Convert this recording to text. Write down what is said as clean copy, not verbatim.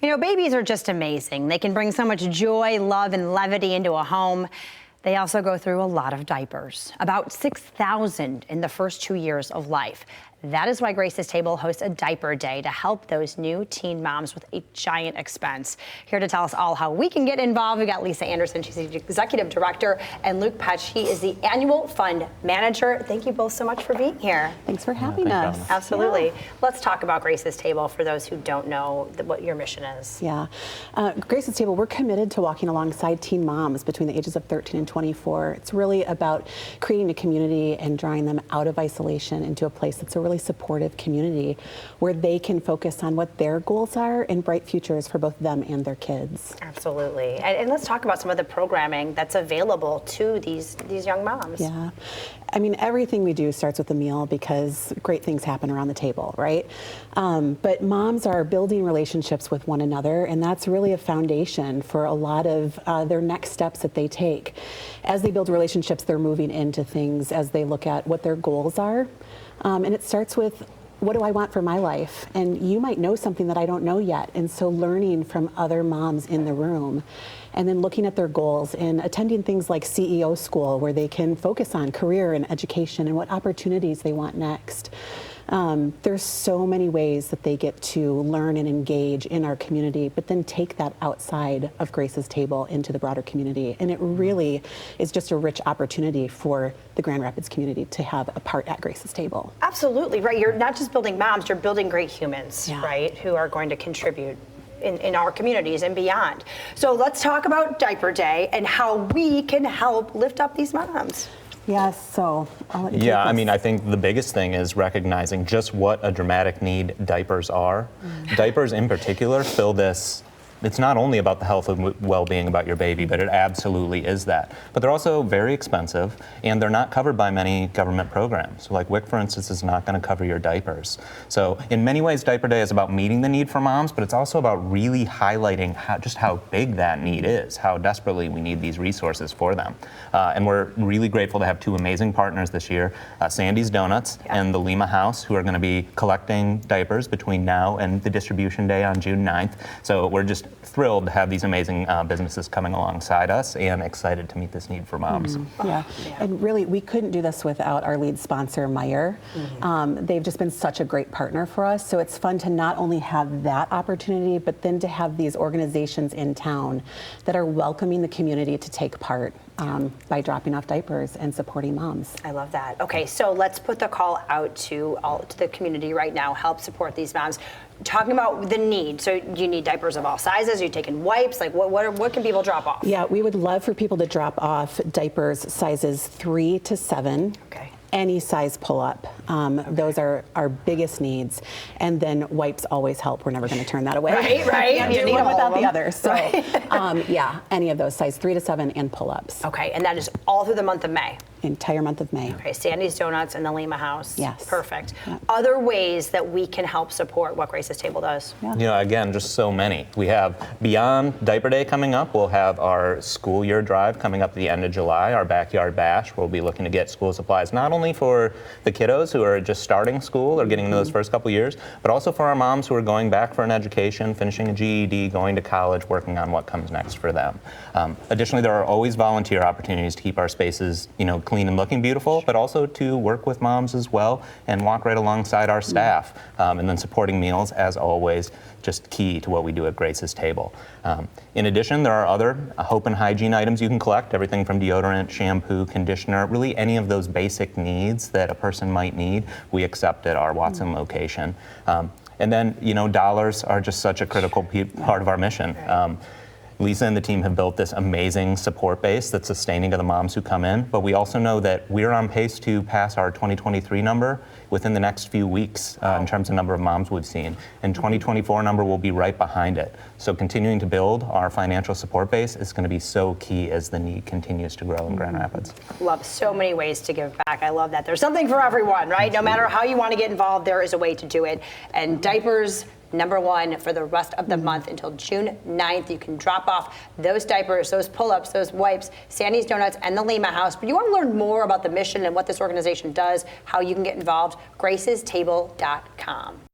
You know, babies are just amazing. They can bring so much joy, love, and levity into a home. They also go through a lot of diapers, about 6,000 in the first 2 years of life. That is why Grace's Table hosts a diaper day to help those new teen moms with a giant expense. Here to tell us all how we can get involved, we got Lisa Anderson, she's the executive director, and Luke Petch, he is the annual fund manager. Thank you both so much for being here. Thanks for having us. Absolutely. Yeah. Let's talk about Grace's Table for those who don't know what your mission is. Yeah. Grace's Table, we're committed to walking alongside teen moms between the ages of 13 and 24. It's really about creating a community and drawing them out of isolation into a place that's a really supportive community where they can focus on what their goals are and bright futures for both them and their kids. Absolutely. And let's talk about some of the programming that's available to these young moms. Yeah. I mean, everything we do starts with a meal because great things happen around the table, right? But moms are building relationships with one another, and that's really a foundation for a lot of their next steps that they take. As they build relationships, they're moving into things as they look at what their goals are. And it starts with, what do I want for my life? And you might know something that I don't know yet. And so learning from other moms in the room and then looking at their goals and attending things like CEO school where they can focus on career and education and what opportunities they want next. There's so many ways that they get to learn and engage in our community, but then take that outside of Grace's Table into the broader community. And it really is just a rich opportunity for the Grand Rapids community to have a part at Grace's Table. Absolutely, right. You're not just building moms, you're building great humans, right, who are going to contribute in our communities and beyond. So let's talk about Diaper Day and how we can help lift up these moms. Yes, so I'll let you Yeah, I mean, I think the biggest thing is recognizing just what a dramatic need diapers are. Diapers in particular fill this. It's not only about the health and well-being about your baby, but it absolutely is that. But they're also very expensive, and they're not covered by many government programs. So like WIC, for instance, is not going to cover your diapers. So in many ways, Diaper Day is about meeting the need for moms, but it's also about really highlighting just how big that need is, how desperately we need these resources for them. And we're really grateful to have two amazing partners this year, Sandy's Donuts and the Lima House, who are going to be collecting diapers between now and the distribution day on June 9th. So we're just thrilled to have these amazing businesses coming alongside us and excited to meet this need for moms. Yeah, and really we couldn't do this without our lead sponsor, Meyer. They've just been such a great partner for us, so it's fun to not only have that opportunity, but then to have these organizations in town that are welcoming the community to take part by dropping off diapers and supporting moms. I love that. Okay, so let's put the call out to the community right now, help support these moms. Talking about the need, so you need diapers of all sizes, you're taking wipes, like what can people drop off? Yeah, we would love for people to drop off diapers sizes 3 to 7. Okay. Any size pull-up. Those are our biggest needs. And then wipes always help. We're never going to turn that away. Right. You need one without the other. So yeah, any of those, size 3 to 7 and pull-ups. Okay, and that is all through the month of May? Entire month of May. Okay, Sandy's Donuts and the Lima House. Yes. Perfect. Yep. Other ways that we can help support what Grace's Table does? Yeah. You know, again, just so many. We have beyond Diaper Day coming up, we'll have our school year drive coming up at the end of July, our backyard bash, where we'll be looking to get school supplies, not only for the kiddos who are just starting school or getting into those first couple years, but also for our moms who are going back for an education, finishing a GED, going to college, working on what comes next for them. Additionally, there are always volunteer opportunities to keep our spaces, clean and looking beautiful, but also to work with moms as well and walk right alongside our staff. And then supporting meals, as always, just key to what we do at Grace's Table. In addition, there are other hope and hygiene items you can collect, everything from deodorant, shampoo, conditioner, really any of those basic needs that a person might need, we accept at our Watson location. And then, dollars are just such a critical part of our mission. Lisa and the team have built this amazing support base that's sustaining to the moms who come in, but we also know that we're on pace to pass our 2023 number within the next few weeks in terms of number of moms we've seen. And 2024 number will be right behind it. So continuing to build our financial support base is going to be so key as the need continues to grow in Grand Rapids. Love so many ways to give back. I love that. There's something for everyone, right? No matter how you want to get involved, there is a way to do it. And diapers, #1 for the rest of the month until June 9th. You can drop off those diapers, those pull-ups, those wipes, Sandy's Donuts, and the Lima House. But you want to learn more about the mission and what this organization does, how you can get involved, gracestable.com.